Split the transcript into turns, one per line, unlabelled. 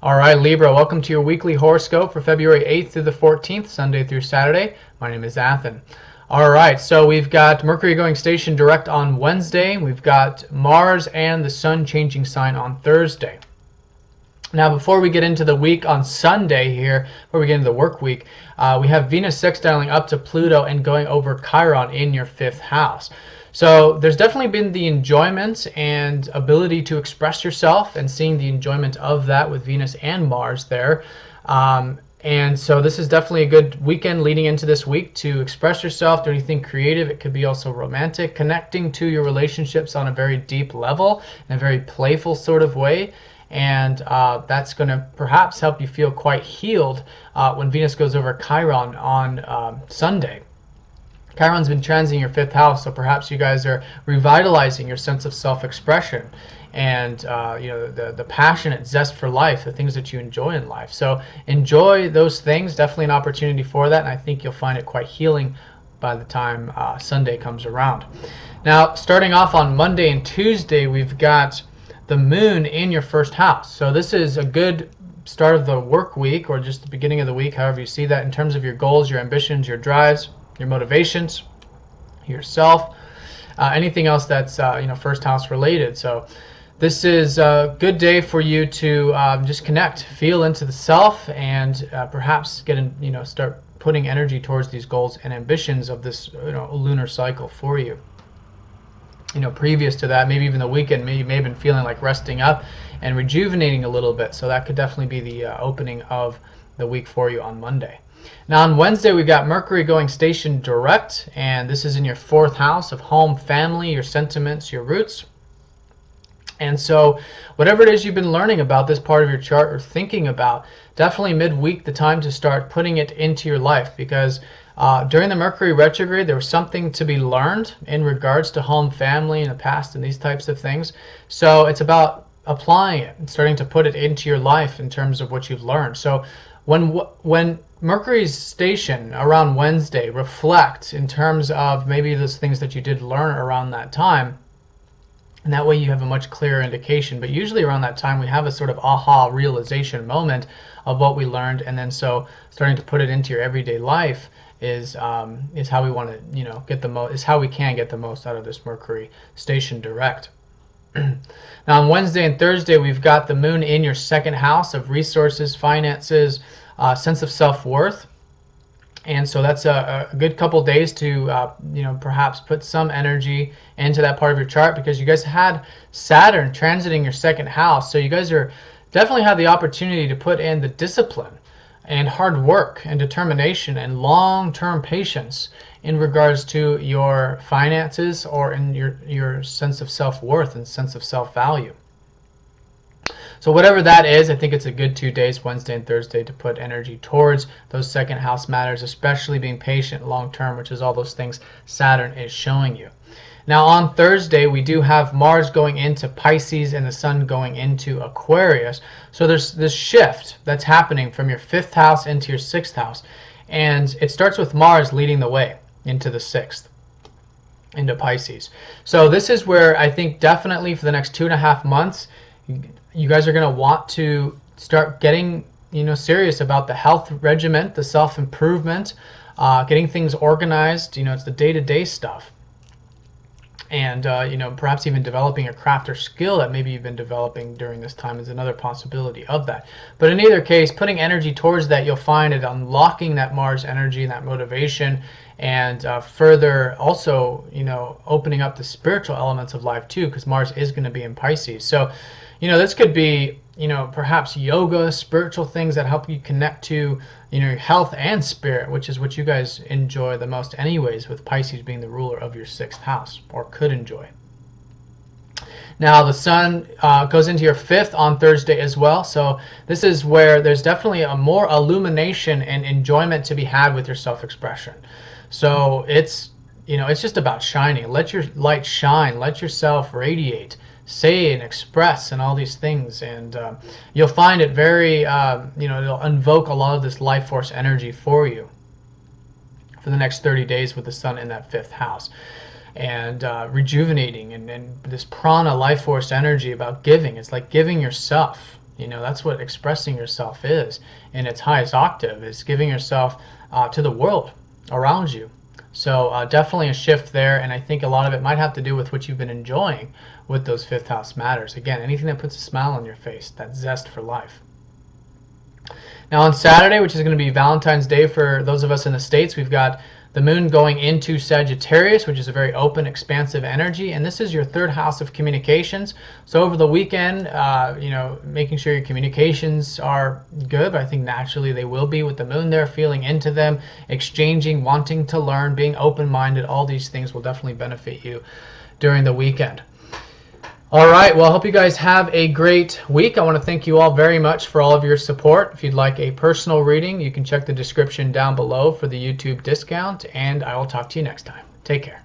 All right, Libra, welcome to your weekly horoscope for February 8th through the 14th, Sunday through Saturday. My name is Athen. All right, so we've got Mercury going station direct on Wednesday. We've got Mars and the Sun changing sign on Thursday. Now, before we get into the week on Sunday here, before we get into the work week, we have Venus sextiling up to Pluto and going over Chiron in your 5th house. So there's definitely been the enjoyment and ability to express yourself and seeing the enjoyment of that with Venus and Mars there. And so this is definitely a good weekend leading into this week to express yourself, do anything creative. It could be also romantic, connecting to your relationships on a very deep level, in a very playful sort of way. And that's going to perhaps help you feel quite healed when Venus goes over Chiron on Sunday. Chiron's been transiting your 5th house, so perhaps you guys are revitalizing your sense of self-expression and the passionate zest for life, the things that you enjoy in life. So enjoy those things. Definitely an opportunity for that, and I think you'll find it quite healing by the time Sunday comes around. Now, starting off on Monday and Tuesday, we've got the moon in your 1st house. So this is a good start of the work week, or just the beginning of the week, however you see that, in terms of your goals, your ambitions, your drives, your motivations, yourself, anything else that's 1st house related. So this is a good day for you to just connect, feel into the self, and perhaps get in, start putting energy towards these goals and ambitions of this lunar cycle for you. Previous to that, maybe even the weekend, you may have been feeling like resting up and rejuvenating a little bit. So that could definitely be the opening of the week for you on Monday. Now on Wednesday, we've got Mercury going station direct, and this is in your 4th house of home, family, your sentiments, your roots. And so whatever it is you've been learning about this part of your chart or thinking about, definitely midweek the time to start putting it into your life, because during the Mercury retrograde, there was something to be learned in regards to home, family, and the past, and these types of things. So it's about applying it and starting to put it into your life in terms of what you've learned. So when Mercury's station around Wednesday reflects in terms of maybe those things that you did learn around that time, and that way you have a much clearer indication. But usually around that time we have a sort of aha realization moment of what we learned, and then so starting to put it into your everyday life is how we want to get the most, is how we can get the most out of this Mercury station direct. Now on Wednesday and Thursday, we've got the moon in your 2nd house of resources, finances, sense of self-worth. And so that's a good couple days to perhaps put some energy into that part of your chart, because you guys had Saturn transiting your 2nd house. So you guys are definitely have the opportunity to put in the discipline and hard work and determination and long-term patience in regards to your finances or in your sense of self-worth and sense of self-value. So whatever that is, I think it's a good 2 days, Wednesday and Thursday, to put energy towards those 2nd house matters, especially being patient long-term, which is all those things Saturn is showing you. Now on Thursday, we do have Mars going into Pisces and the Sun going into Aquarius. So there's this shift that's happening from your 5th house into your 6th house. And it starts with Mars leading the way into the 6th, into Pisces. So this is where I think definitely for the next 2.5 months, you guys are going to want to start getting serious about the health regimen, the self-improvement, getting things organized. It's the day-to-day stuff. And perhaps even developing a craft or skill that maybe you've been developing during this time is another possibility of that. But in either case, putting energy towards that, you'll find it unlocking that Mars energy and that motivation, and further also opening up the spiritual elements of life too, because Mars is going to be in Pisces. So this could be perhaps yoga, spiritual things that help you connect to your health and spirit, which is what you guys enjoy the most anyways, with Pisces being the ruler of your 6th house, or could enjoy. Now the Sun goes into your 5th on Thursday as well, so this is where there's definitely a more illumination and enjoyment to be had with your self-expression. So it's just about shining. Let your light shine, let yourself radiate, say and express and all these things, and you'll find it very it'll invoke a lot of this life force energy for you for the next 30 days with the Sun in that 5th house, and rejuvenating and this prana life force energy about giving. It's like giving yourself, You know, that's what expressing yourself is in its highest octave, is giving yourself to the world around you. So definitely a shift there, and I think a lot of it might have to do with what you've been enjoying with those fifth house matters. Again, anything that puts a smile on your face, that zest for life. Now on Saturday, which is going to be Valentine's Day for those of us in the States, we've got the moon going into Sagittarius, which is a very open, expansive energy, and this is your third house of communications. So over the weekend, you know, making sure your communications are good, but I think naturally they will be with the moon there, feeling into them, exchanging, wanting to learn, being open-minded. All these things will definitely benefit you during the weekend. All right, well, I hope you guys have a great week. I want to thank you all very much for all of your support. If you'd like a personal reading, you can check the description down below for the YouTube discount, and I will talk to you next time. Take care.